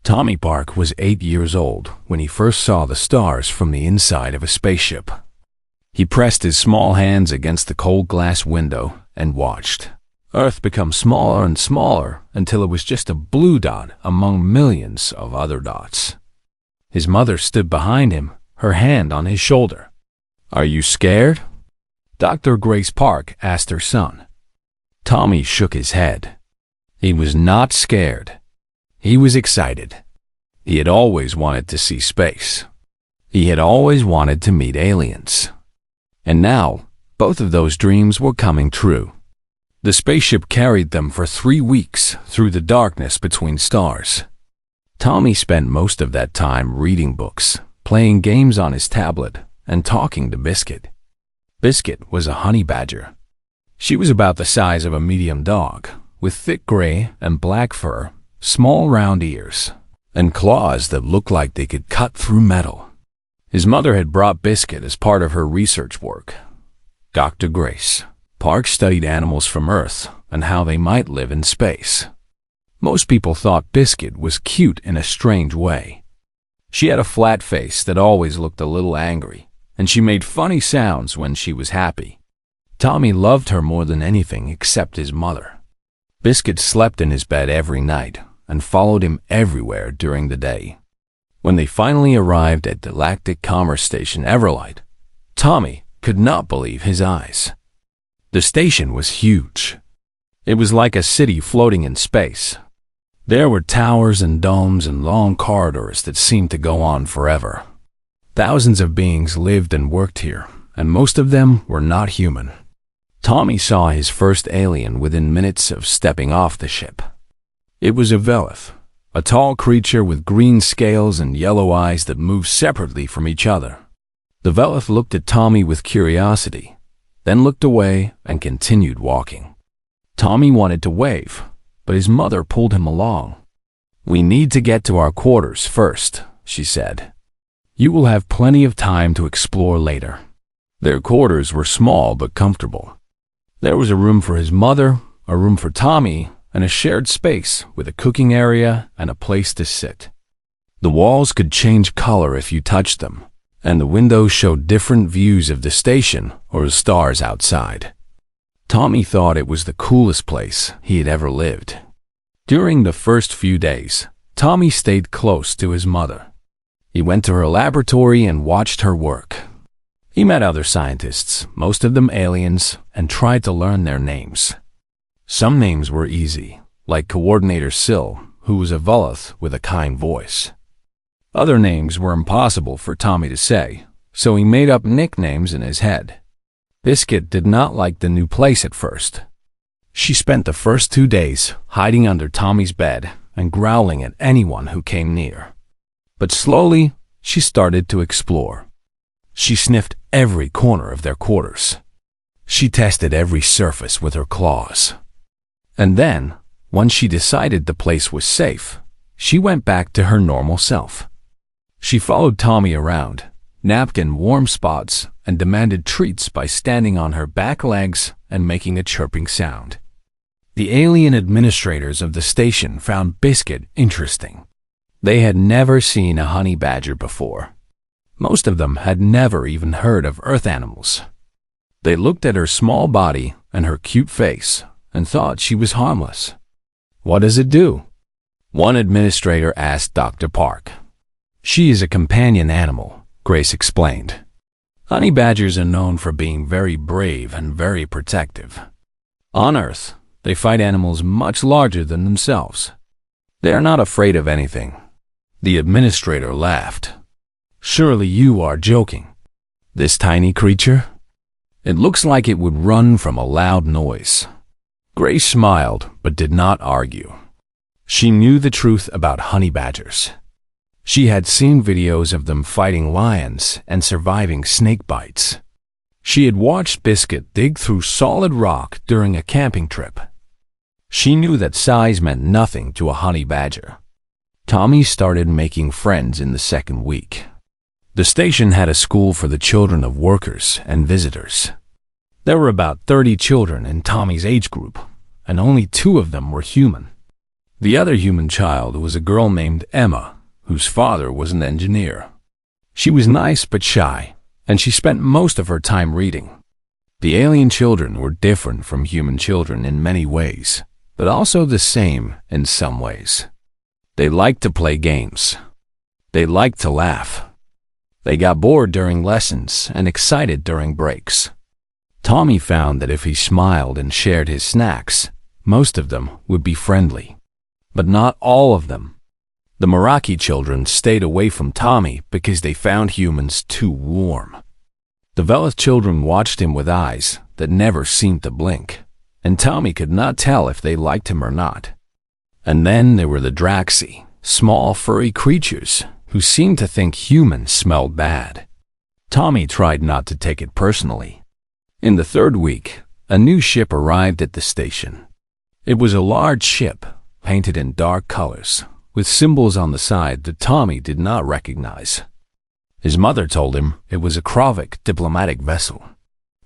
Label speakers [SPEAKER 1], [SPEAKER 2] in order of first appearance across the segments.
[SPEAKER 1] Tommy Park was 8 years old when he first saw the stars from the inside of a spaceship. He pressed his small hands against the cold glass window and watched Earth become smaller and smaller until it was just a blue dot among millions of other dots. His mother stood behind him, her hand on his shoulder. "Are you scared?" Dr. Grace Park asked her son. Tommy shook his head. He was not scared. He was excited. He had always wanted to see space. He had always wanted to meet aliens. And now, both of those dreams were coming true. The spaceship carried them for 3 weeks through the darkness between stars. Tommy spent most of that time reading books, playing games on his tablet, and talking to Biscuit. Biscuit was a honey badger. She was about the size of a medium dog, with thick gray and black fur, small round ears, and claws that looked like they could cut through metal. His mother had brought Biscuit as part of her research work. Dr. Grace Park studied animals from Earth and how they might live in space. Most people thought Biscuit was cute in a strange way. She had a flat face that always looked a little angry, and she made funny sounds when she was happy. Tommy loved her more than anything except his mother. Biscuit slept in his bed every night and followed him everywhere during the day. When they finally arrived at Galactic Commerce Station Everlight, Tommy could not believe his eyes. The station was huge. It was like a city floating in space. There were towers and domes and long corridors that seemed to go on forever. Thousands of beings lived and worked here, and most of them were not human. Tommy saw his first alien within minutes of stepping off the ship. It was a Velith, a tall creature with green scales and yellow eyes that moved separately from each other. The Velith looked at Tommy with curiosity, then looked away and continued walking. Tommy wanted to wave, but his mother pulled him along. "We need to get to our quarters first," she said. "You will have plenty of time to explore later." Their quarters were small but comfortable. There was a room for his mother, a room for Tommy, and a shared space with a cooking area and a place to sit. The walls could change color if you touched them, and the windows showed different views of the station or the stars outside. Tommy thought it was the coolest place he had ever lived. During the first few days, Tommy stayed close to his mother. He went to her laboratory and watched her work. He met other scientists, most of them aliens, and tried to learn their names. Some names were easy, like Coordinator Sill, who was a Velith with a kind voice. Other names were impossible for Tommy to say, so he made up nicknames in his head. Biscuit did not like the new place at first. She spent the first 2 days hiding under Tommy's bed and growling at anyone who came near. But slowly, she started to explore. She sniffed every corner of their quarters. She tested every surface with her claws. And then, once she decided the place was safe, she went back to her normal self. She followed Tommy around, napped in warm spots, and demanded treats by standing on her back legs and making a chirping sound. The alien administrators of the station found Biscuit interesting. They had never seen a honey badger before. Most of them had never even heard of Earth animals. They looked at her small body and her cute face and thought she was harmless. "What does it do?" one administrator asked Dr. Park. "She is a companion animal," Grace explained. Honey badgers are known for being very brave and very protective. On Earth, they fight animals much larger than themselves. They are not afraid of anything. The administrator laughed. "Surely you are joking. This tiny creature? It looks like it would run from a loud noise." Grace smiled but did not argue. She knew the truth about honey badgers. She had seen videos of them fighting lions and surviving snake bites. She had watched Biscuit dig through solid rock during a camping trip. She knew that size meant nothing to a honey badger. Tommy started making friends in the second week. The station had a school for the children of workers and visitors. There were about 30 children in Tommy's age group, and only 2 of them were human. The other human child was a girl named Emma, whose father was an engineer. She was nice but shy, and she spent most of her time reading. The alien children were different from human children in many ways, but also the same in some ways. They liked to play games. They liked to laugh. They got bored during lessons and excited during breaks. Tommy found that if he smiled and shared his snacks, most of them would be friendly. But not all of them. The Meraki children stayed away from Tommy because they found humans too warm. The Velith children watched him with eyes that never seemed to blink, and Tommy could not tell if they liked him or not. And then there were the Draxi, small furry creatures who seemed to think humans smelled bad. Tommy tried not to take it personally. In the third week, a new ship arrived at the station. It was a large ship, painted in dark colors, with symbols on the side that Tommy did not recognize. His mother told him it was a Kravik diplomatic vessel.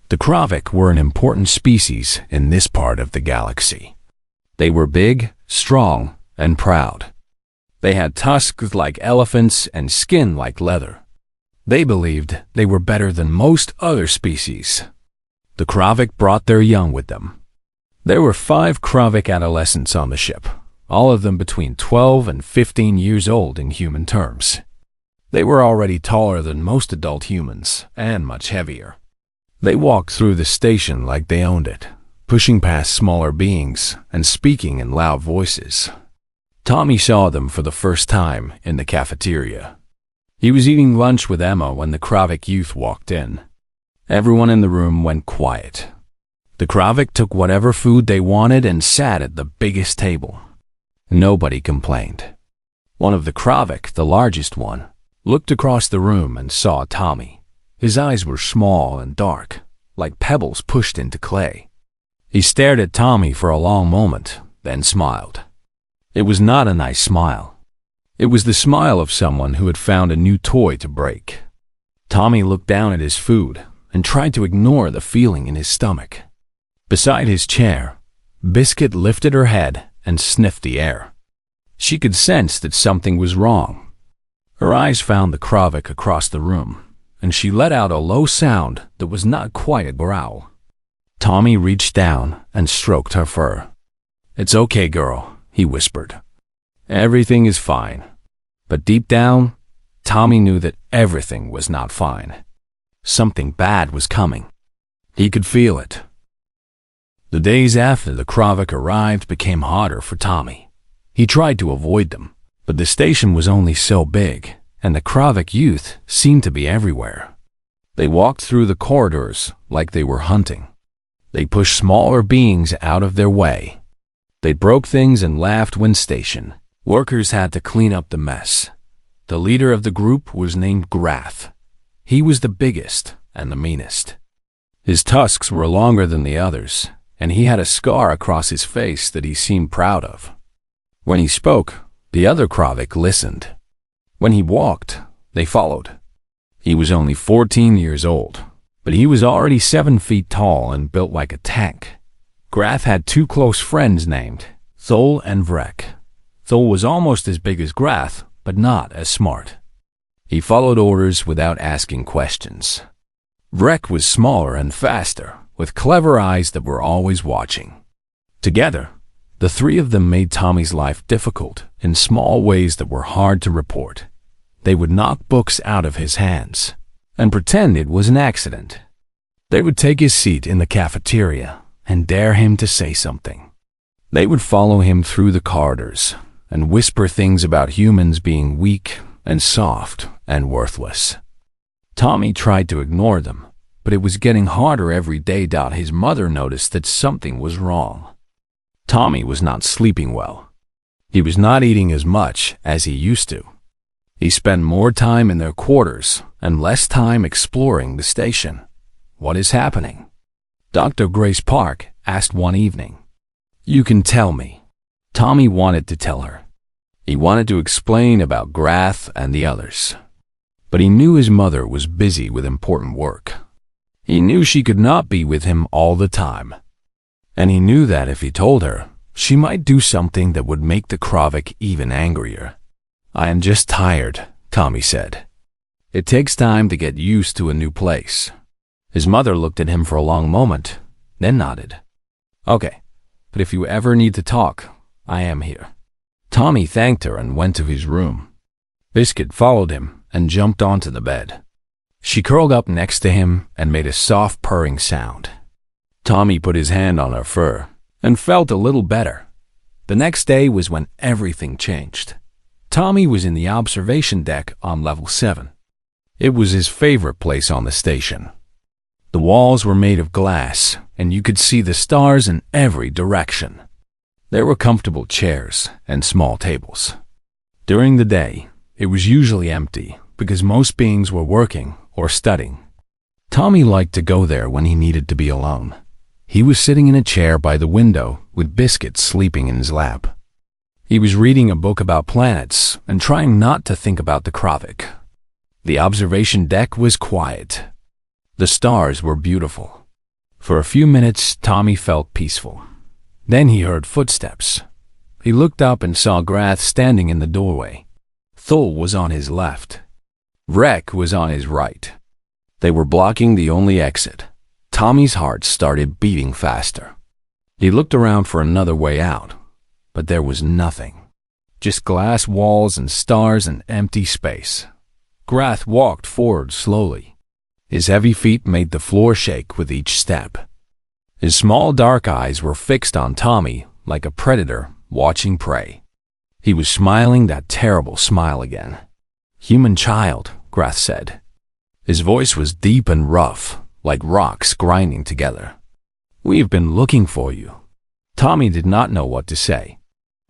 [SPEAKER 1] The Kravik were an important species in this part of the galaxy. They were big, strong, and proud. They had tusks like elephants and skin like leather. They believed they were better than most other species. The Kravik brought their young with them. There were 5 Kravik adolescents on the ship, all of them between 12 and 15 years old in human terms. They were already taller than most adult humans and much heavier. They walked through the station like they owned it, pushing past smaller beings and speaking in loud voices. Tommy saw them for the first time in the cafeteria. He was eating lunch with Emma when the Kravik youth walked in. Everyone in the room went quiet. The Kravik took whatever food they wanted and sat at the biggest table. Nobody complained. One of the Kravik, the largest one, looked across the room and saw Tommy. His eyes were small and dark, like pebbles pushed into clay. He stared at Tommy for a long moment, then smiled. It was not a nice smile. It was the smile of someone who had found a new toy to break. Tommy looked down at his food and tried to ignore the feeling in his stomach. Beside his chair, Biscuit lifted her head and sniffed the air. She could sense that something was wrong. Her eyes found the Kravik across the room, and she let out a low sound that was not quite a growl. Tommy reached down and stroked her fur. "It's okay, girl," he whispered. "Everything is fine." But deep down, Tommy knew that everything was not fine. Something bad was coming. He could feel it. The days after the Kravik arrived became harder for Tommy. He tried to avoid them, but the station was only so big, and the Kravik youth seemed to be everywhere. They walked through the corridors like they were hunting. They pushed smaller beings out of their way. They broke things and laughed when stationed. Workers had to clean up the mess. The leader of the group was named Grath. He was the biggest and the meanest. His tusks were longer than the others, and he had a scar across his face that he seemed proud of. When he spoke, the other Kravik listened. When he walked, they followed. He was only 14 years old, but he was already 7 feet tall and built like a tank. Grath had 2 close friends named Thol and Vrek. Thol was almost as big as Grath, but not as smart. He followed orders without asking questions. Vrek was smaller and faster, with clever eyes that were always watching. Together, the 3 of them made Tommy's life difficult in small ways that were hard to report. They would knock books out of his hands and pretend it was an accident. They would take his seat in the cafeteria and dare him to say something. They would follow him through the corridors and whisper things about humans being weak and soft and worthless. Tommy tried to ignore them, but it was getting harder every day. His mother noticed that something was wrong. Tommy was not sleeping well. He was not eating as much as he used to. He spent more time in their quarters and less time exploring the station. "What is happening?" Dr. Grace Park asked one evening. "You can tell me." Tommy wanted to tell her. He wanted to explain about Grath and the others. But he knew his mother was busy with important work. He knew she could not be with him all the time. And he knew that if he told her, She might do something that would make the Kravik even angrier. I am just tired, Tommy said. It takes time to get used to a new place. His mother looked at him for a long moment, then nodded. Okay, but if you ever need to talk, I am here. Tommy thanked her and went to his room. Biscuit followed him and jumped onto the bed. She curled up next to him and made a soft purring sound. Tommy put his hand on her fur and felt a little better. The next day was when everything changed. Tommy was in the observation deck on level 7. It was his favorite place on the station. The walls were made of glass, and you could see the stars in every direction. There were comfortable chairs and small tables. During the day, it was usually empty because most beings were working or studying. Tommy liked to go there when he needed to be alone. He was sitting in a chair by the window with Biscuit sleeping in his lap. He was reading a book about planets and trying not to think about the Kravik. The observation deck was quiet. The stars were beautiful. For a few minutes, Tommy felt peaceful. Then he heard footsteps. He looked up and saw Grath standing in the doorway. Thul was on his left. Rek was on his right. They were blocking the only exit. Tommy's heart started beating faster. He looked around for another way out, but there was nothing. Just glass walls and stars and empty space. Grath walked forward slowly. His heavy feet made the floor shake with each step. His small dark eyes were fixed on Tommy like a predator watching prey. He was smiling that terrible smile again. "Human child," Grath said. His voice was deep and rough, like rocks grinding together. "We've been looking for you." Tommy did not know what to say.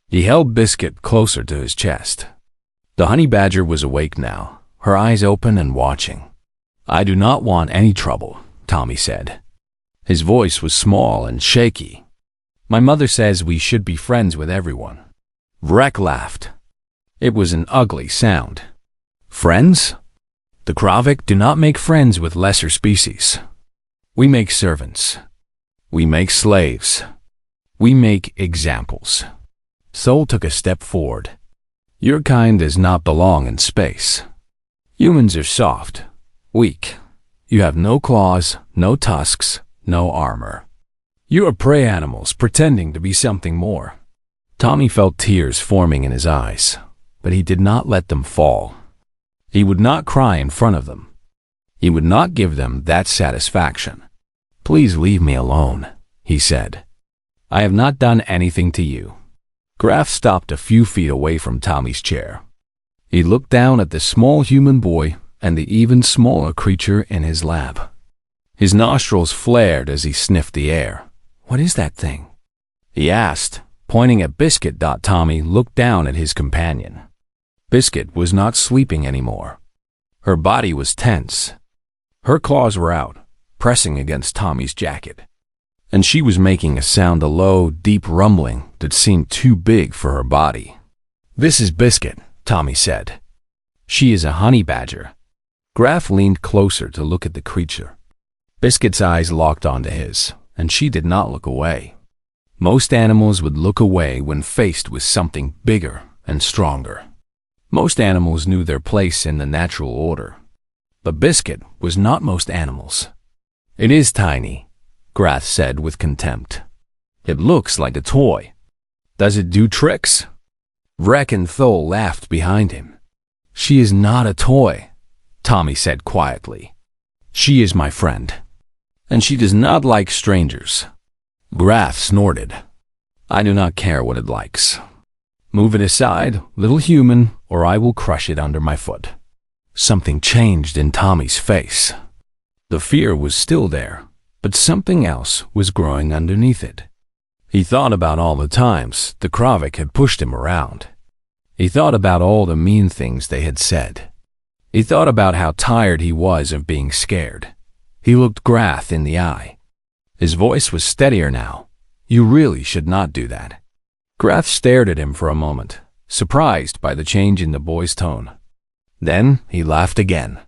[SPEAKER 1] He held Biscuit closer to his chest. The honey badger was awake now, her eyes open and watching. "I do not want any trouble," Tommy said. His voice was small and shaky. "My mother says we should be friends with everyone." Rek laughed. It was an ugly sound. "Friends? The Kravik do not make friends with lesser species. We make servants. We make slaves. We make examples." Thul took a step forward. "Your kind does not belong in space. Humans are soft, weak. You have no claws, no tusks, no armor. You are prey animals pretending to be something more." Tommy felt tears forming in his eyes, but he did not let them fall. He would not cry in front of them. He would not give them that satisfaction. "Please leave me alone," he said. "I have not done anything to you." Grath stopped a few feet away from Tommy's chair. He looked down at the small human boy and the even smaller creature in his lap. His nostrils flared as he sniffed the air. "What is that thing?" he asked, pointing at Biscuit. Tommy looked down at his companion. Biscuit was not sleeping anymore. Her body was tense. Her claws were out, pressing against Tommy's jacket. And she was making a sound, a low, deep rumbling that seemed too big for her body. "This is Biscuit," Tommy said. "She is a honey badger." Grath leaned closer to look at the creature. Biscuit's eyes locked onto his, and she did not look away. Most animals would look away when faced with something bigger and stronger. Most animals knew their place in the natural order. But Biscuit was not most animals. "It is tiny," Grath said with contempt. "It looks like a toy. Does it do tricks?" Rek and Thul laughed behind him. "She is not a toy," Tommy said quietly. "She is my friend. And she does not like strangers." Grath snorted. "I do not care what it likes. Move it aside, little human, or I will crush it under my foot." Something changed in Tommy's face. The fear was still there, but something else was growing underneath it. He thought about all the times the Kravik had pushed him around. He thought about all the mean things they had said. He thought about how tired he was of being scared. He looked Grath in the eye. His voice was steadier now. "You really should not do that." Grath stared at him for a moment, surprised by the change in the boy's tone. Then he laughed again.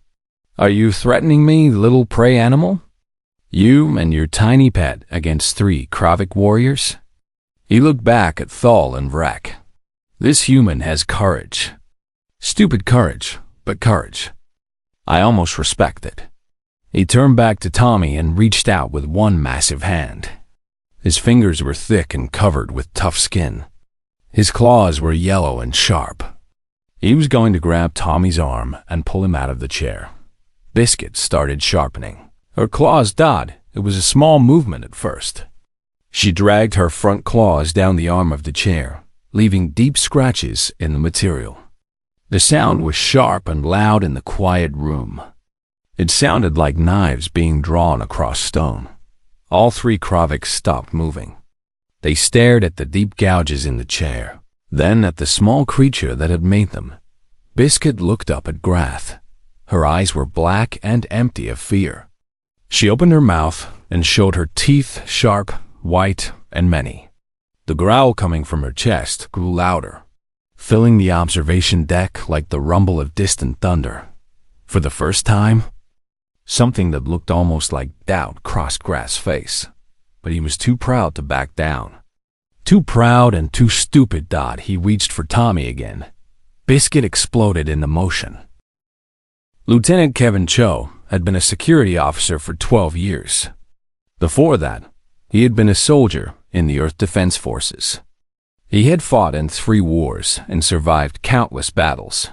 [SPEAKER 1] "Are you threatening me, little prey animal? You and your tiny pet against 3 Kravik warriors?" He looked back at Thal and Vrek. This human has courage. Stupid courage, but courage. I almost respect it. He turned back to Tommy and reached out with one massive hand. His fingers were thick and covered with tough skin. His claws were yellow and sharp. He was going to grab Tommy's arm and pull him out of the chair. Biscuit started sharpening. Her claws dot. It was a small movement at first. She dragged her front claws down the arm of the chair, leaving deep scratches in the material. The sound was sharp and loud in the quiet room. It sounded like knives being drawn across stone. All three Kraviks stopped moving. They stared at the deep gouges in the chair, then at the small creature that had made them. Biscuit looked up at Grath. Her eyes were black and empty of fear. She opened her mouth and showed her teeth sharp, white, and many. The growl coming from her chest grew louder, filling the observation deck like the rumble of distant thunder. For the first time, something that looked almost like doubt crossed Grath's face, but he was too proud to back down. Too proud and too stupid, he reached for Tommy again. Biscuit exploded into motion. Lieutenant Kevin Cho had been a security officer for 12 years. Before that, he had been a soldier in the Earth Defense Forces. He had fought in 3 wars and survived countless battles.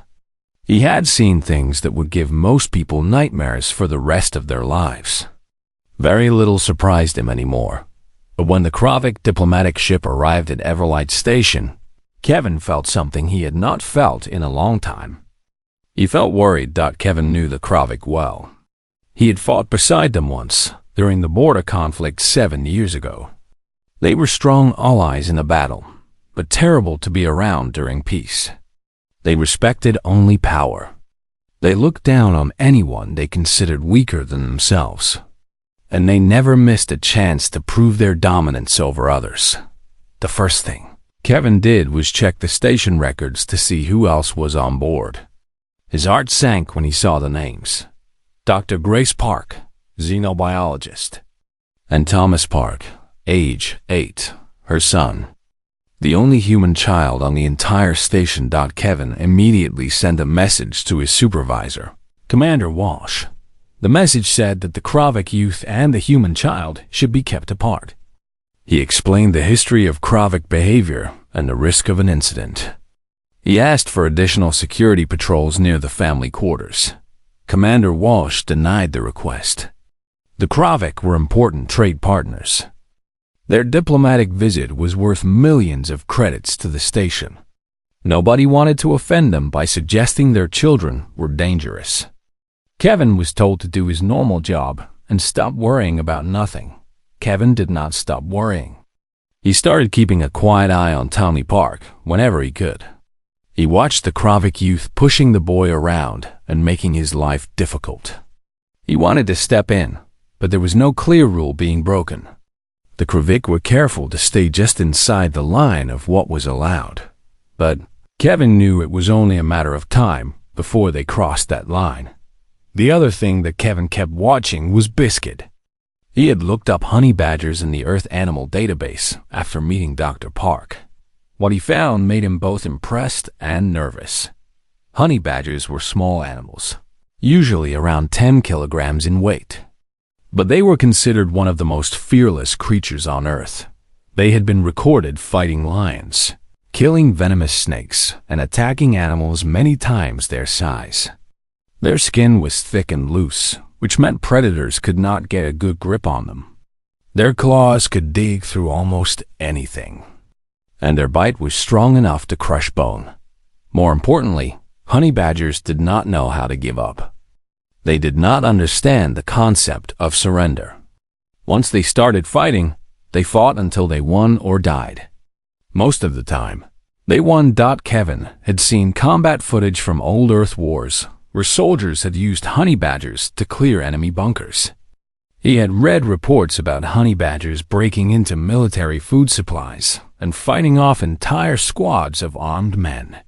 [SPEAKER 1] He had seen things that would give most people nightmares for the rest of their lives. Very little surprised him anymore. But when the Kravik diplomatic ship arrived at Everlight Station, Kevin felt something he had not felt in a long time. He felt worried. Kevin knew the Kravik well. He had fought beside them once, during the border conflict 7 years ago. They were strong allies in a battle, but terrible to be around during peace. They respected only power. They looked down on anyone they considered weaker than themselves, and they never missed a chance to prove their dominance over others. The first thing Kevin did was check the station records to see who else was on board. His heart sank when he saw the names. Dr. Grace Park, xenobiologist, and Thomas Park, age 8, her son. The only human child on the entire station. Kevin immediately sent a message to his supervisor, Commander Walsh. The message said that the Kravik youth and the human child should be kept apart. He explained the history of Kravik behavior and the risk of an incident. He asked for additional security patrols near the family quarters. Commander Walsh denied the request. The Kravik were important trade partners. Their diplomatic visit was worth millions of credits to the station. Nobody wanted to offend them by suggesting their children were dangerous. Kevin was told to do his normal job and stop worrying about nothing. Kevin did not stop worrying. He started keeping a quiet eye on Tommy Park whenever he could. He watched the Kravik youth pushing the boy around and making his life difficult. He wanted to step in, but there was no clear rule being broken. The Kravik were careful to stay just inside the line of what was allowed. But Kevin knew it was only a matter of time before they crossed that line. The other thing that Kevin kept watching was Biscuit. He had looked up honey badgers in the Earth Animal Database after meeting Dr. Park. What he found made him both impressed and nervous. Honey badgers were small animals, usually around 10 kilograms in weight. But they were considered one of the most fearless creatures on Earth. They had been recorded fighting lions, killing venomous snakes, and attacking animals many times their size. Their skin was thick and loose, which meant predators could not get a good grip on them. Their claws could dig through almost anything, and their bite was strong enough to crush bone. More importantly, honey badgers did not know how to give up. They did not understand the concept of surrender. Once they started fighting, they fought until they won or died. Most of the time, they won. Kevin had seen combat footage from old Earth wars where soldiers had used honey badgers to clear enemy bunkers. He had read reports about honey badgers breaking into military food supplies and fighting off entire squads of armed men.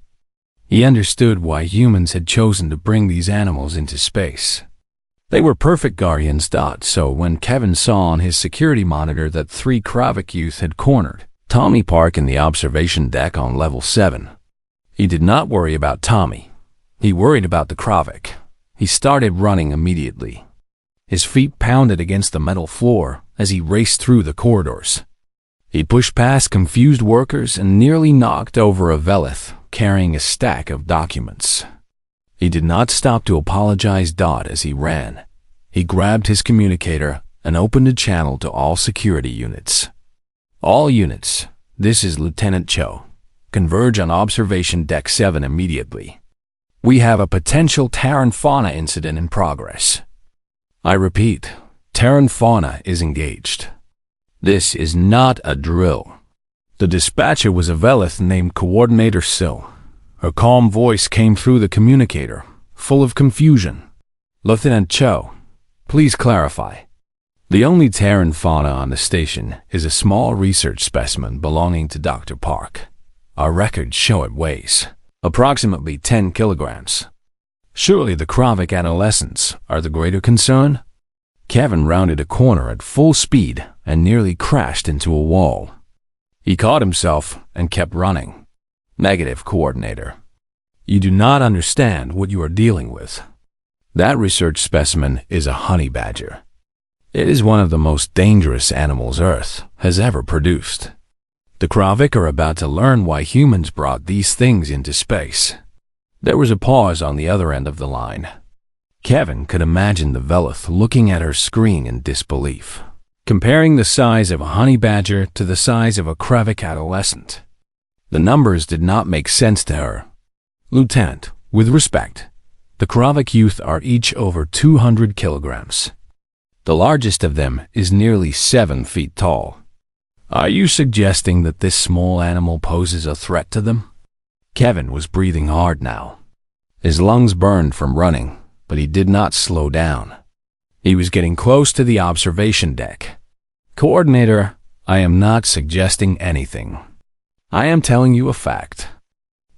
[SPEAKER 1] He understood why humans had chosen to bring these animals into space. They were perfect guardians. So when Kevin saw on his security monitor that 3 Kravik youth had cornered Tommy parked in the observation deck on level 7. He did not worry about Tommy. He worried about the Kravik. He started running immediately. His feet pounded against the metal floor as he raced through the corridors. He pushed past confused workers and nearly knocked over a Velith carrying a stack of documents. He did not stop to apologize as he ran. He grabbed his communicator and opened a channel to all security units. All units, this is Lieutenant Cho. Converge on Observation Deck 7 immediately. We have a potential Terran fauna incident in progress. I repeat, Terran fauna is engaged. This is not a drill. The dispatcher was a Velith named Coordinator Sill. Her calm voice came through the communicator, full of confusion. Lieutenant Cho, please clarify. The only Terran fauna on the station is a small research specimen belonging to Dr. Park. Our records show it weighs approximately 10 kilograms. Surely the Kravik adolescents are the greater concern? Kevin rounded a corner at full speed and nearly crashed into a wall. He caught himself and kept running. Negative, Coordinator. You do not understand what you are dealing with. That research specimen is a honey badger. It is one of the most dangerous animals Earth has ever produced. The Kravik are about to learn why humans brought these things into space. There was a pause on the other end of the line. Kevin could imagine the Velith looking at her screen in disbelief, comparing the size of a honey badger to the size of a Kravik adolescent. The numbers did not make sense to her. Lieutenant, with respect, the Kravik youth are each over 200 kilograms. The largest of them is nearly 7 feet tall. Are you suggesting that this small animal poses a threat to them? Kevin was breathing hard now. His lungs burned from running, but he did not slow down. He was getting close to the observation deck. Coordinator, I am not suggesting anything. I am telling you a fact.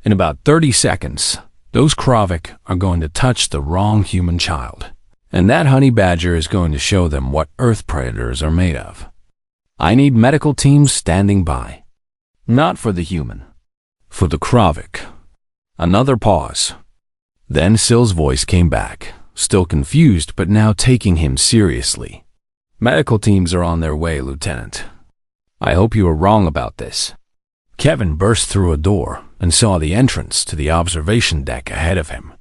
[SPEAKER 1] In about 30 seconds, those Kravik are going to touch the wrong human child. And that honey badger is going to show them what Earth predators are made of. I need medical teams standing by. Not for the human. For the Kravik. Another pause. Then Sill's voice came back, still confused but now taking him seriously. Medical teams are on their way, Lieutenant. I hope you are wrong about this. Kevin burst through a door and saw the entrance to the observation deck ahead of him.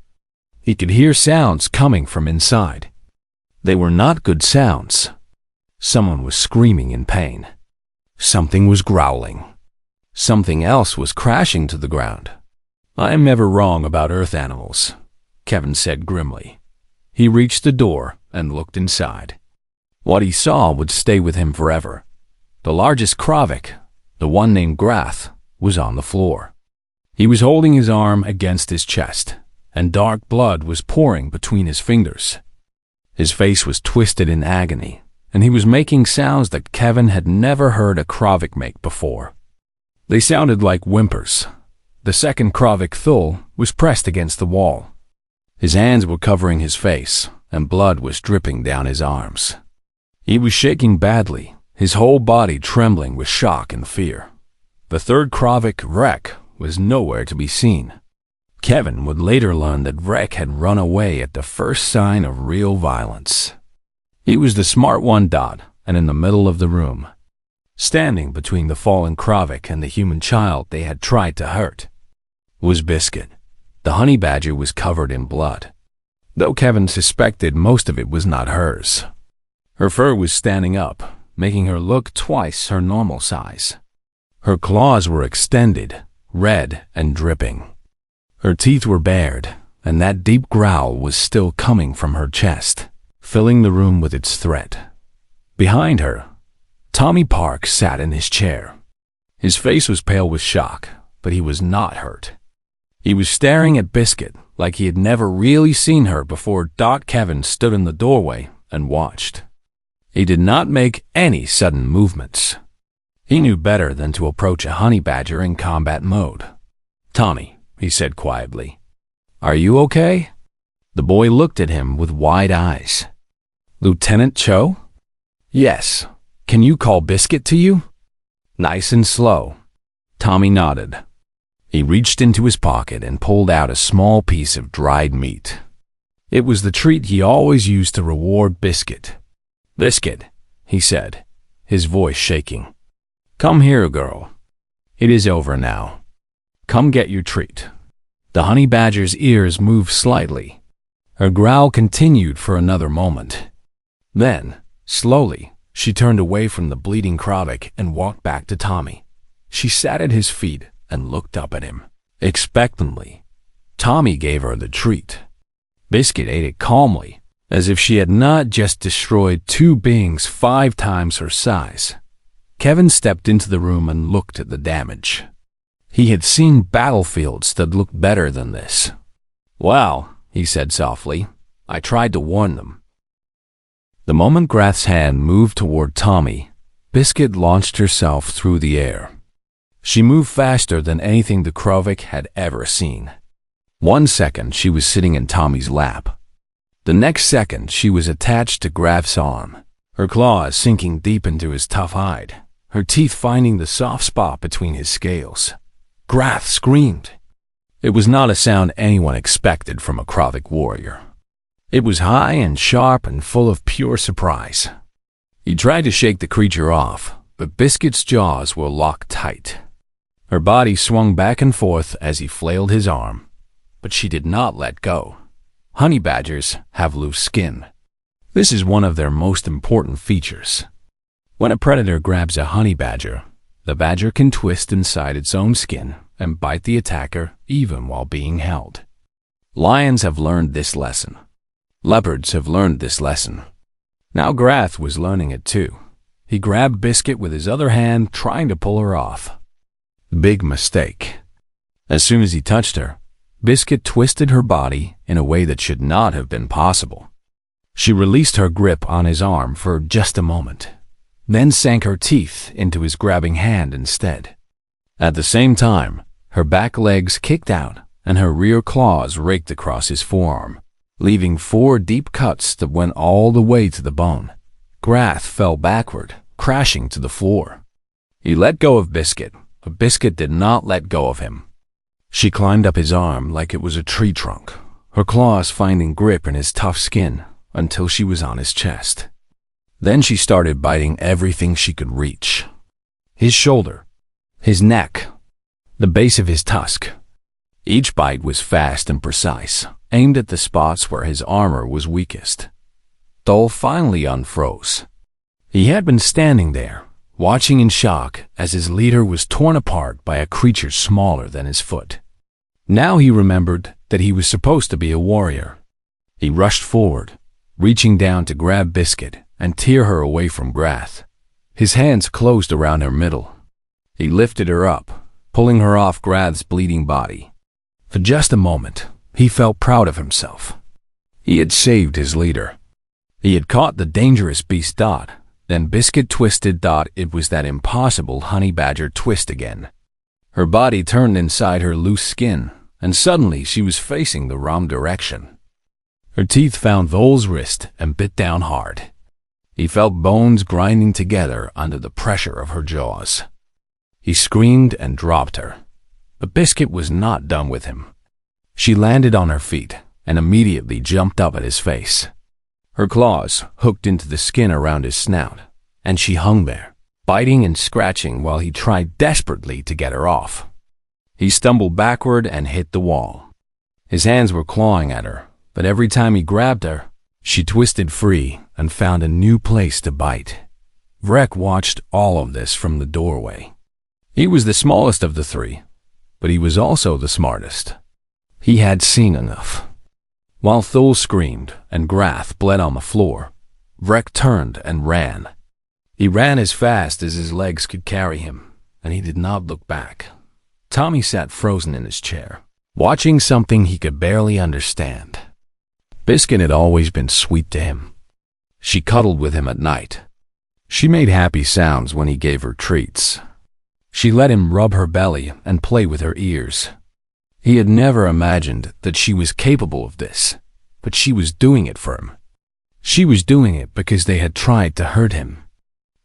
[SPEAKER 1] He could hear sounds coming from inside. They were not good sounds. Someone was screaming in pain. Something was growling. Something else was crashing to the ground. I am never wrong about Earth animals, Kevin said grimly. He reached the door and looked inside. What he saw would stay with him forever. The largest Kravik, the one named Grath, was on the floor. He was holding his arm against his chest, and dark blood was pouring between his fingers. His face was twisted in agony, and he was making sounds that Kevin had never heard a Kravik make before. They sounded like whimpers. The second Kravik Thul was pressed against the wall. His hands were covering his face, and blood was dripping down his arms. He was shaking badly, his whole body trembling with shock and fear. The third Kravik, Vrek, was nowhere to be seen. Kevin would later learn that Vrek had run away at the first sign of real violence. He was the smart one, and in the middle of the room, standing between the fallen Kravik and the human child they had tried to hurt, was Biscuit. The honey badger was covered in blood, though Kevin suspected most of it was not hers. Her fur was standing up, making her look twice her normal size. Her claws were extended, red and dripping. Her teeth were bared, and that deep growl was still coming from her chest, filling the room with its threat. Behind her, Tommy Park sat in his chair. His face was pale with shock, but he was not hurt. He was staring at Biscuit like he had never really seen her before. Kevin stood in the doorway and watched. He did not make any sudden movements. He knew better than to approach a honey badger in combat mode. "Tommy," he said quietly, "are you okay?" The boy looked at him with wide eyes. "Lieutenant Cho?" "Yes. Can you call Biscuit to you?" Nice and slow. Tommy nodded. He reached into his pocket and pulled out a small piece of dried meat. It was the treat he always used to reward Biscuit. "Biscuit," he said, his voice shaking. "Come here, girl. It is over now. Come get your treat." The honey badger's ears moved slightly. Her growl continued for another moment. Then, slowly, she turned away from the bleeding Krovic and walked back to Tommy. She sat at his feet and looked up at him, expectantly. Tommy gave her the treat. Biscuit ate it calmly, as if she had not just destroyed two beings 5 times her size. Kevin stepped into the room and looked at the damage. He had seen battlefields that looked better than this. "Well," he said softly, "I tried to warn them." The moment Grath's hand moved toward Tommy, Biscuit launched herself through the air. She moved faster than anything the Krovic had ever seen. 1 second, she was sitting in Tommy's lap. The next second, she was attached to Grath's arm, her claws sinking deep into his tough hide, her teeth finding the soft spot between his scales. Grath screamed. It was not a sound anyone expected from a Krovic warrior. It was high and sharp and full of pure surprise. He tried to shake the creature off, but Biscuit's jaws were locked tight. Her body swung back and forth as he flailed his arm, but she did not let go. Honey badgers have loose skin. This is one of their most important features. When a predator grabs a honey badger, the badger can twist inside its own skin and bite the attacker even while being held. Lions have learned this lesson. Leopards have learned this lesson. Now Grath was learning it too. He grabbed Biscuit with his other hand, trying to pull her off. Big mistake. As soon as he touched her, Biscuit twisted her body in a way that should not have been possible. She released her grip on his arm for just a moment, then sank her teeth into his grabbing hand instead. At the same time, her back legs kicked out and her rear claws raked across his forearm, leaving 4 deep cuts that went all the way to the bone. Grath fell backward, crashing to the floor. He let go of Biscuit, but Biscuit did not let go of him. She climbed up his arm like it was a tree trunk, her claws finding grip in his tough skin until she was on his chest. Then she started biting everything she could reach. His shoulder, his neck, the base of his tusk. Each bite was fast and precise, aimed at the spots where his armor was weakest. Dol finally unfroze. He had been standing there, watching in shock as his leader was torn apart by a creature smaller than his foot. Now he remembered that he was supposed to be a warrior. He rushed forward, reaching down to grab Biscuit and tear her away from Grath. His hands closed around her middle. He lifted her up, pulling her off Grath's bleeding body. For just a moment, he felt proud of himself. He had saved his leader. He had caught the dangerous beast Dot. Then Biscuit twisted Dot. It was that impossible honey badger twist again. Her body turned inside her loose skin, and suddenly she was facing the wrong direction. Her teeth found Vol's wrist and bit down hard. He felt bones grinding together under the pressure of her jaws. He screamed and dropped her. But Biscuit was not done with him. She landed on her feet and immediately jumped up at his face. Her claws hooked into the skin around his snout, and she hung there, biting and scratching while he tried desperately to get her off. He stumbled backward and hit the wall. His hands were clawing at her, but every time he grabbed her, she twisted free and found a new place to bite. Vrek watched all of this from the doorway. He was the smallest of the 3, but he was also the smartest. He had seen enough. While Thul screamed and Grath bled on the floor, Vrek turned and ran. He ran as fast as his legs could carry him, and he did not look back. Tommy sat frozen in his chair, watching something he could barely understand. Biscuit had always been sweet to him. She cuddled with him at night. She made happy sounds when he gave her treats. She let him rub her belly and play with her ears. He had never imagined that she was capable of this, but she was doing it for him. She was doing it because they had tried to hurt him.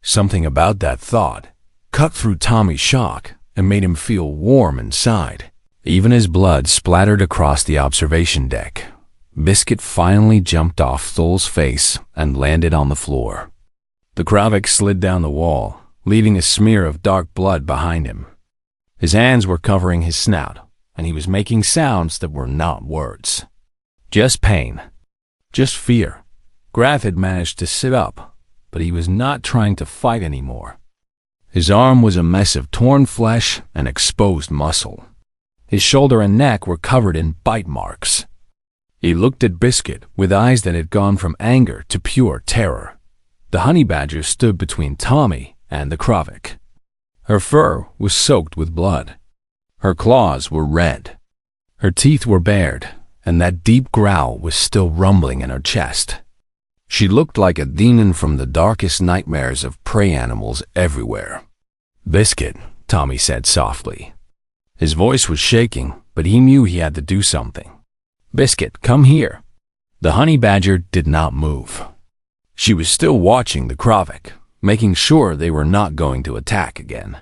[SPEAKER 1] Something about that thought cut through Tommy's shock and made him feel warm inside. Even as blood splattered across the observation deck, Biscuit finally jumped off Thul's face and landed on the floor. The Kravik slid down the wall, leaving a smear of dark blood behind him. His hands were covering his snout, and he was making sounds that were not words. Just pain. Just fear. Grath had managed to sit up, but he was not trying to fight anymore. His arm was a mess of torn flesh and exposed muscle. His shoulder and neck were covered in bite marks. He looked at Biscuit with eyes that had gone from anger to pure terror. The honey badger stood between Tommy and the Kravik. Her fur was soaked with blood. Her claws were red. Her teeth were bared, and that deep growl was still rumbling in her chest. She looked like a demon from the darkest nightmares of prey animals everywhere. "Biscuit," Tommy said softly. His voice was shaking, but he knew he had to do something. "Biscuit, come here." The honey badger did not move. She was still watching the Kravik, making sure they were not going to attack again.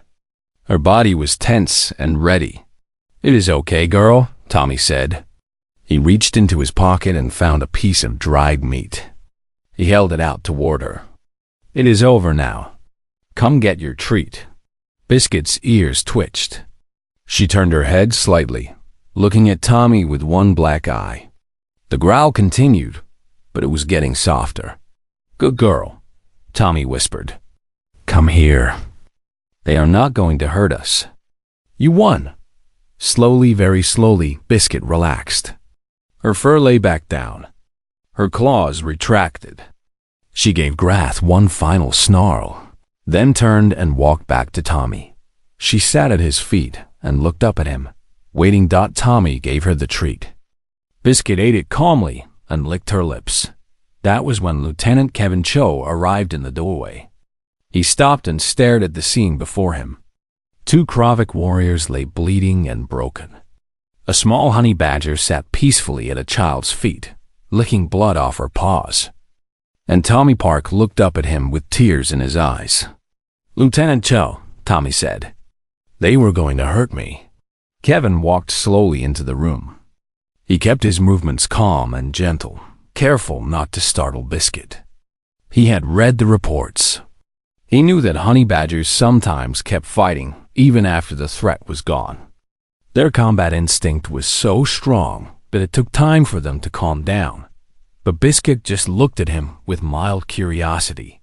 [SPEAKER 1] Her body was tense and ready. "It is okay, girl," Tommy said. He reached into his pocket and found a piece of dried meat. He held it out toward her. "It is over now. Come get your treat." Biscuit's ears twitched. She turned her head slightly, looking at Tommy with one black eye. The growl continued, but it was getting softer. "Good girl," Tommy whispered. "Come here. They are not going to hurt us. You won." Slowly, very slowly, Biscuit relaxed. Her fur lay back down. Her claws retracted. She gave Grath one final snarl, then turned and walked back to Tommy. She sat at his feet and looked up at him, waiting. Tommy gave her the treat. Biscuit ate it calmly and licked her lips. That was when Lieutenant Kevin Cho arrived in the doorway. He stopped and stared at the scene before him. Two Kravik warriors lay bleeding and broken. A small honey badger sat peacefully at a child's feet, licking blood off her paws. And Tommy Park looked up at him with tears in his eyes. "Lieutenant Cho," Tommy said. "They were going to hurt me." Kevin walked slowly into the room. He kept his movements calm and gentle, careful not to startle Biscuit. He had read the reports. He knew that honey badgers sometimes kept fighting even after the threat was gone. Their combat instinct was so strong that it took time for them to calm down. But Biscuit just looked at him with mild curiosity.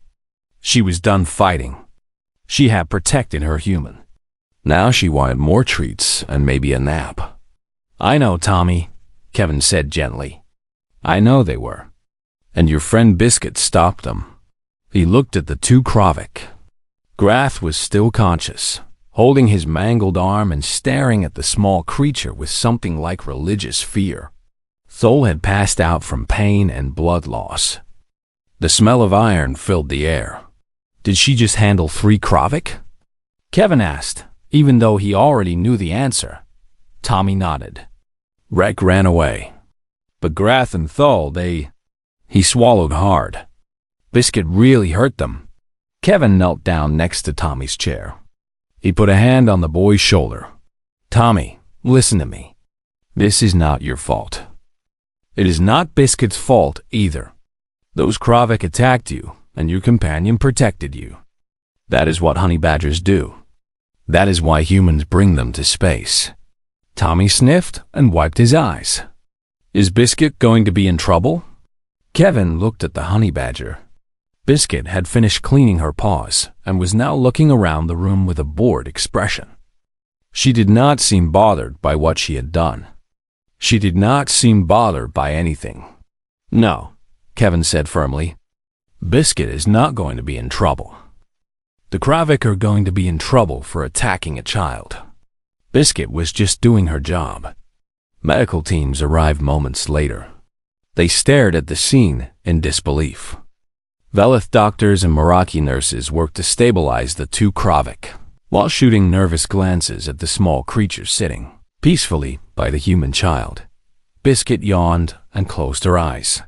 [SPEAKER 1] She was done fighting. She had protected her human. Now she wanted more treats and maybe a nap. "I know, Tommy," Kevin said gently. "I know they were. And your friend Biscuit stopped them." He looked at the two Kravik. Grath was still conscious, holding his mangled arm and staring at the small creature with something like religious fear. Thul had passed out from pain and blood loss. The smell of iron filled the air. Did she just handle 3 Kravik? Kevin asked, even though he already knew the answer. Tommy nodded. Rek ran away. But Grath and Thul, He swallowed hard. Biscuit really hurt them. Kevin knelt down next to Tommy's chair. He put a hand on the boy's shoulder. "Tommy, listen to me. This is not your fault. It is not Biscuit's fault either. Those Kravik attacked you, and your companion protected you. That is what honey badgers do. That is why humans bring them to space." Tommy sniffed and wiped his eyes. "Is Biscuit going to be in trouble?" Kevin looked at the honey badger. Biscuit had finished cleaning her paws and was now looking around the room with a bored expression. She did not seem bothered by what she had done. She did not seem bothered by anything. "No," Kevin said firmly. "Biscuit is not going to be in trouble. The Kravik are going to be in trouble for attacking a child. Biscuit was just doing her job." Medical teams arrived moments later. They stared at the scene in disbelief. Velith doctors and Marathi nurses worked to stabilize the two Kravik, while shooting nervous glances at the small creature sitting peacefully by the human child. Biscuit yawned and closed her eyes.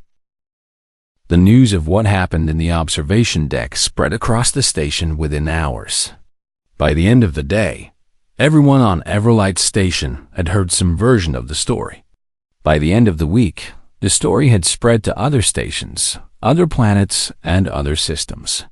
[SPEAKER 1] The news of what happened in the observation deck spread across the station within hours. By the end of the day, everyone on Everlight Station had heard some version of the story. By the end of the week, the story had spread to other stations, other planets, and other systems.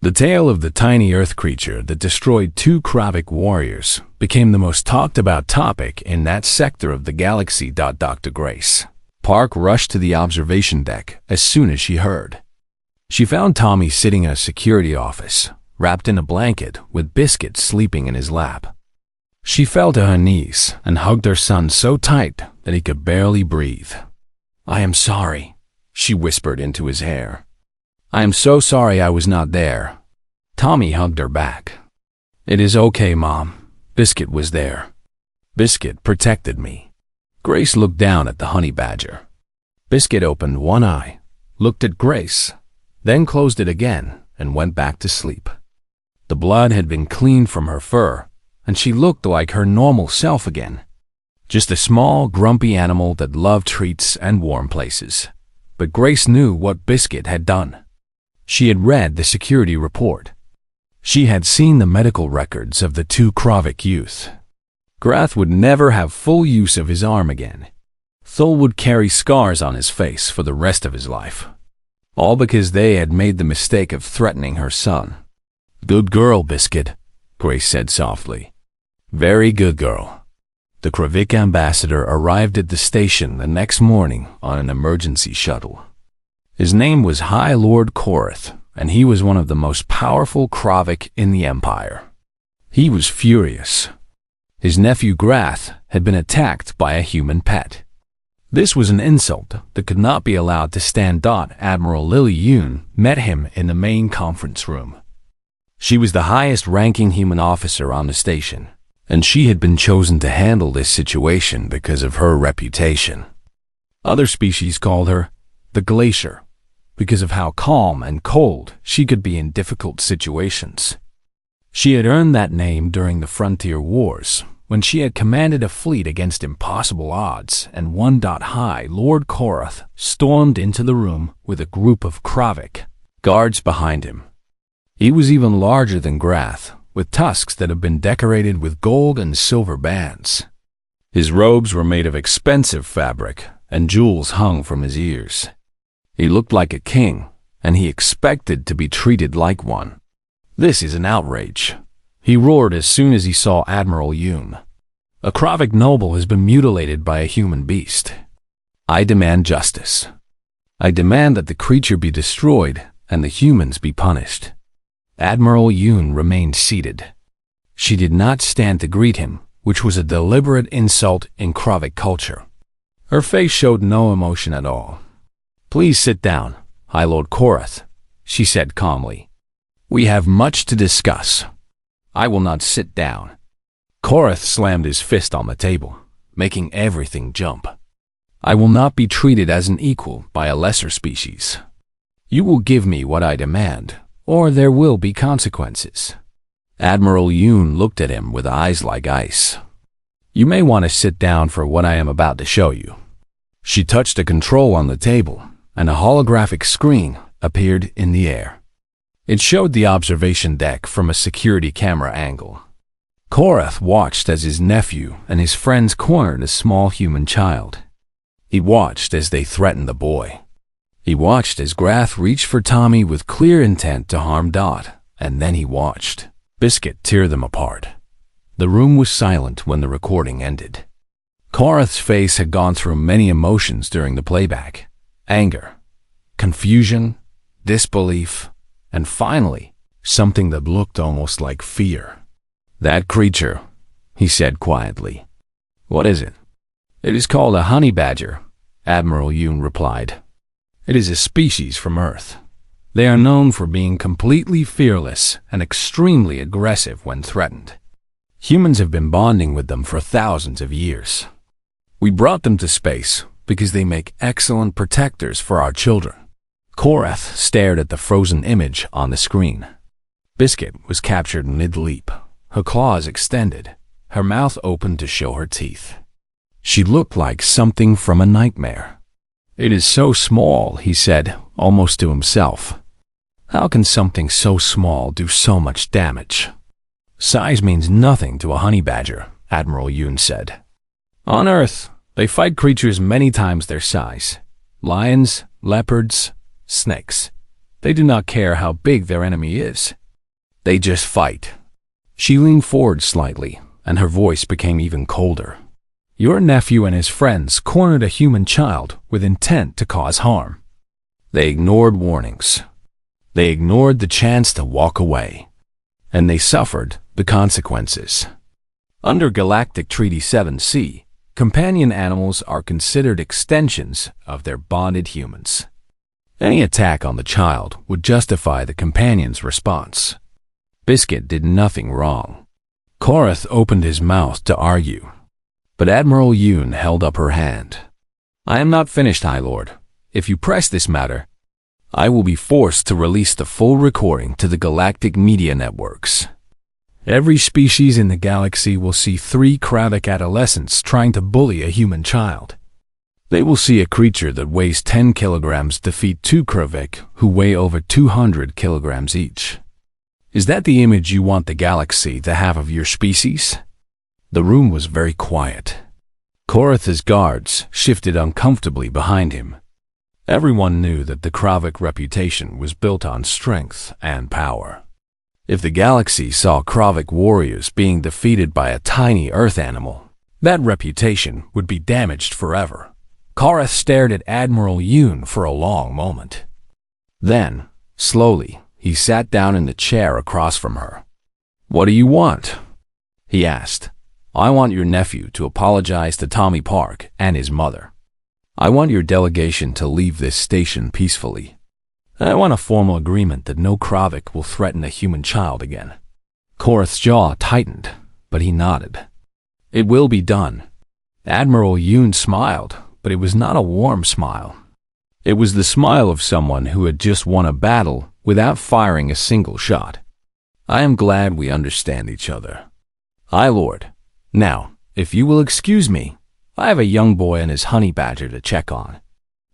[SPEAKER 1] The tale of the tiny Earth creature that destroyed 2 Kravik warriors became the most talked about topic in that sector of the galaxy. Dr. Grace Park rushed to the observation deck as soon as she heard. She found Tommy sitting in a security office, wrapped in a blanket with Biscuit sleeping in his lap. She fell to her knees and hugged her son so tight that he could barely breathe. "I am sorry," she whispered into his hair. "I am so sorry I was not there." Tommy hugged her back. "It is okay, Mom. Biscuit was there. Biscuit protected me." Grace looked down at the honey badger. Biscuit opened one eye, looked at Grace, then closed it again and went back to sleep. The blood had been cleaned from her fur, and she looked like her normal self again. Just a small, grumpy animal that loved treats and warm places. But Grace knew what Biscuit had done. She had read the security report. She had seen the medical records of the 2 Kravik youth. Grath would never have full use of his arm again. Thul would carry scars on his face for the rest of his life. All because they had made the mistake of threatening her son. "Good girl, Biscuit," Grace said softly. "Very good girl." The Kravik ambassador arrived at the station the next morning on an emergency shuttle. His name was High Lord Korath, and he was one of the most powerful Kravik in the Empire. He was furious. His nephew Grath had been attacked by a human pet. This was an insult that could not be allowed to stand. Admiral Lily Yoon met him in the main conference room. She was the highest-ranking human officer on the station, and she had been chosen to handle this situation because of her reputation. Other species called her the Glacier, because of how calm and cold she could be in difficult situations. She had earned that name during the Frontier Wars, when she had commanded a fleet against impossible odds, and High Lord Korath stormed into the room with a group of Kravik guards behind him. He was even larger than Grath, with tusks that had been decorated with gold and silver bands. His robes were made of expensive fabric, and jewels hung from his ears. He looked like a king, and he expected to be treated like one. "This is an outrage," he roared as soon as he saw Admiral Yoon. "A Kravik noble has been mutilated by a human beast. I demand justice. I demand that the creature be destroyed and the humans be punished." Admiral Yoon remained seated. She did not stand to greet him, which was a deliberate insult in Kravik culture. Her face showed no emotion at all. "Please sit down, High Lord Korath," she said calmly. "We have much to discuss." "I will not sit down." Korath slammed his fist on the table, making everything jump. "I will not be treated as an equal by a lesser species. You will give me what I demand, or there will be consequences." Admiral Yoon looked at him with eyes like ice. "You may want to sit down for what I am about to show you." She touched a control on the table, and a holographic screen appeared in the air. It showed the observation deck from a security camera angle. Korath watched as his nephew and his friends cornered a small human child. He watched as they threatened the boy. He watched as Grath reached for Tommy with clear intent to harm Dot, and then he watched Biscuit tear them apart. The room was silent when the recording ended. Korath's face had gone through many emotions during the playback: anger, confusion, disbelief, and finally, something that looked almost like fear. "That creature," he said quietly. "What is it?" "It is called a honey badger," Admiral Yoon replied. "It is a species from Earth. They are known for being completely fearless and extremely aggressive when threatened. Humans have been bonding with them for thousands of years. We brought them to space because they make excellent protectors for our children." Korath stared at the frozen image on the screen. Biscuit was captured mid-leap, her claws extended, her mouth open to show her teeth. She looked like something from a nightmare. "It is so small," he said, almost to himself. "How can something so small do so much damage?" Size means nothing to a honey badger, Admiral Yoon said. On Earth, they fight creatures many times their size. Lions, leopards, snakes. They do not care how big their enemy is. They just fight. She leaned forward slightly, and her voice became even colder. Your nephew and his friends cornered a human child with intent to cause harm. They ignored warnings. They ignored the chance to walk away. And they suffered the consequences. Under Galactic Treaty 7C, companion animals are considered extensions of their bonded humans. Any attack on the child would justify the companion's response. Biscuit did nothing wrong. Korath opened his mouth to argue, but Admiral Yoon held up her hand. I am not finished, High Lord. If you press this matter, I will be forced to release the full recording to the galactic media networks. Every species in the galaxy will see 3 Kravic adolescents trying to bully a human child. They will see a creature that weighs 10 kilograms defeat 2 Kravic who weigh over 200 kilograms each. Is that the image you want the galaxy to have of your species? The room was very quiet. Korath's guards shifted uncomfortably behind him. Everyone knew that the Kravic reputation was built on strength and power. If the galaxy saw Kravic warriors being defeated by a tiny earth animal, that reputation would be damaged forever. Korath stared at Admiral Yoon for a long moment. Then, slowly, he sat down in the chair across from her. What do you want? He asked. I want your nephew to apologize to Tommy Park and his mother. I want your delegation to leave this station peacefully. I want a formal agreement that no Kravic will threaten a human child again. Korath's jaw tightened, but he nodded. It will be done. Admiral Yoon smiled, but it was not a warm smile. It was the smile of someone who had just won a battle without firing a single shot. I am glad we understand each other. Aye, Lord. Now, if you will excuse me, I have a young boy and his honey badger to check on.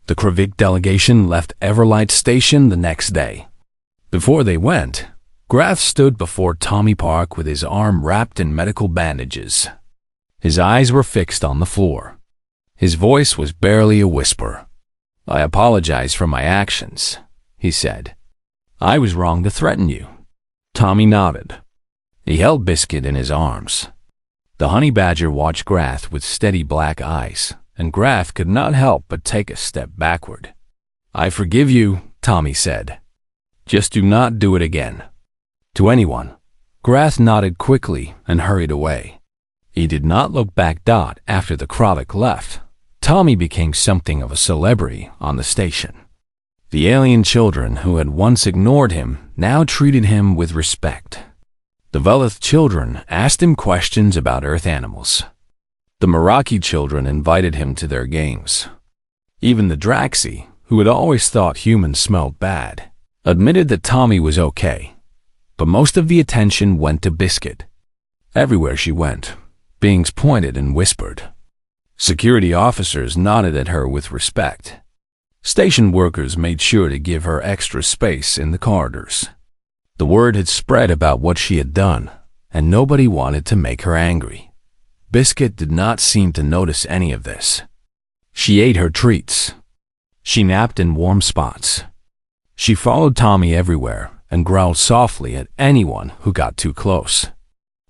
[SPEAKER 1] The Kravic delegation left Everlight Station the next day. Before they went, Grath stood before Tommy Park with his arm wrapped in medical bandages. His eyes were fixed on the floor. His voice was barely a whisper. I apologize for my actions, he said. I was wrong to threaten you. Tommy nodded. He held Biscuit in his arms. The honey badger watched Grath with steady black eyes, and Grath could not help but take a step backward. I forgive you, Tommy said. Just do not do it again. To anyone, Grath nodded quickly and hurried away. He did not look back. After the Kravic left, Tommy became something of a celebrity on the station. The alien children who had once ignored him now treated him with respect. The Velith children asked him questions about Earth animals. The Meraki children invited him to their games. Even the Draxi, who had always thought humans smelled bad, admitted that Tommy was okay. But most of the attention went to Biscuit. Everywhere she went, beings pointed and whispered. Security officers nodded at her with respect. Station workers made sure to give her extra space in the corridors. The word had spread about what she had done, and nobody wanted to make her angry. Biscuit did not seem to notice any of this. She ate her treats. She napped in warm spots. She followed Tommy everywhere and growled softly at anyone who got too close.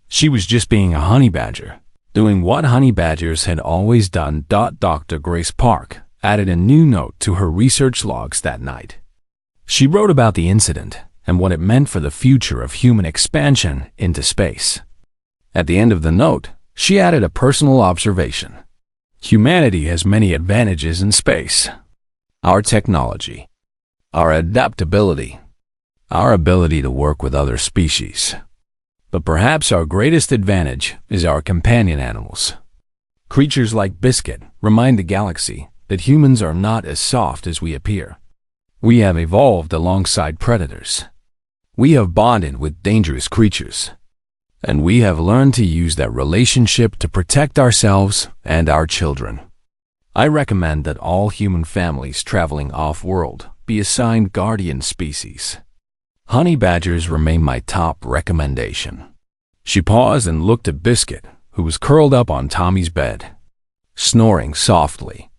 [SPEAKER 1] She was just being a honey badger, doing what honey badgers had always done. Dr. Grace Park added a new note to her research logs that night. She wrote about the incident and what it meant for the future of human expansion into space. At the end of the note, she added a personal observation. Humanity has many advantages in space. Our technology, our adaptability, our ability to work with other species. But perhaps our greatest advantage is our companion animals. Creatures like Biscuit remind the galaxy that humans are not as soft as we appear. We have evolved alongside predators. We have bonded with dangerous creatures. And we have learned to use that relationship to protect ourselves and our children. I recommend that all human families traveling off-world be assigned guardian species. Honey badgers remain my top recommendation. She paused and looked at Biscuit, who was curled up on Tommy's bed, snoring softly.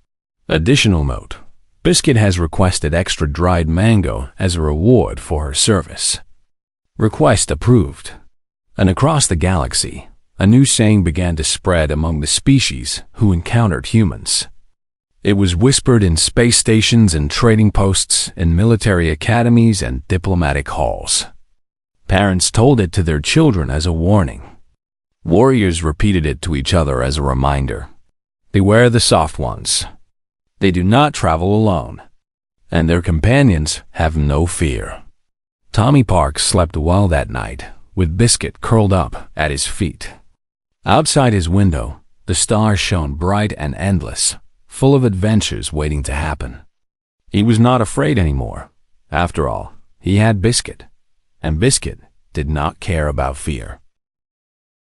[SPEAKER 1] Additional note: Biscuit has requested extra dried mango as a reward for her service. Request approved. And across the galaxy, a new saying began to spread among the species who encountered humans. It was whispered in space stations and trading posts, in military academies and diplomatic halls. Parents told it to their children as a warning. Warriors repeated it to each other as a reminder. Beware the soft ones. They do not travel alone, and their companions have no fear. Tommy Parks slept well that night, with Biscuit curled up at his feet. Outside his window, the stars shone bright and endless, full of adventures waiting to happen. He was not afraid anymore. After all, he had Biscuit, and Biscuit did not care about fear.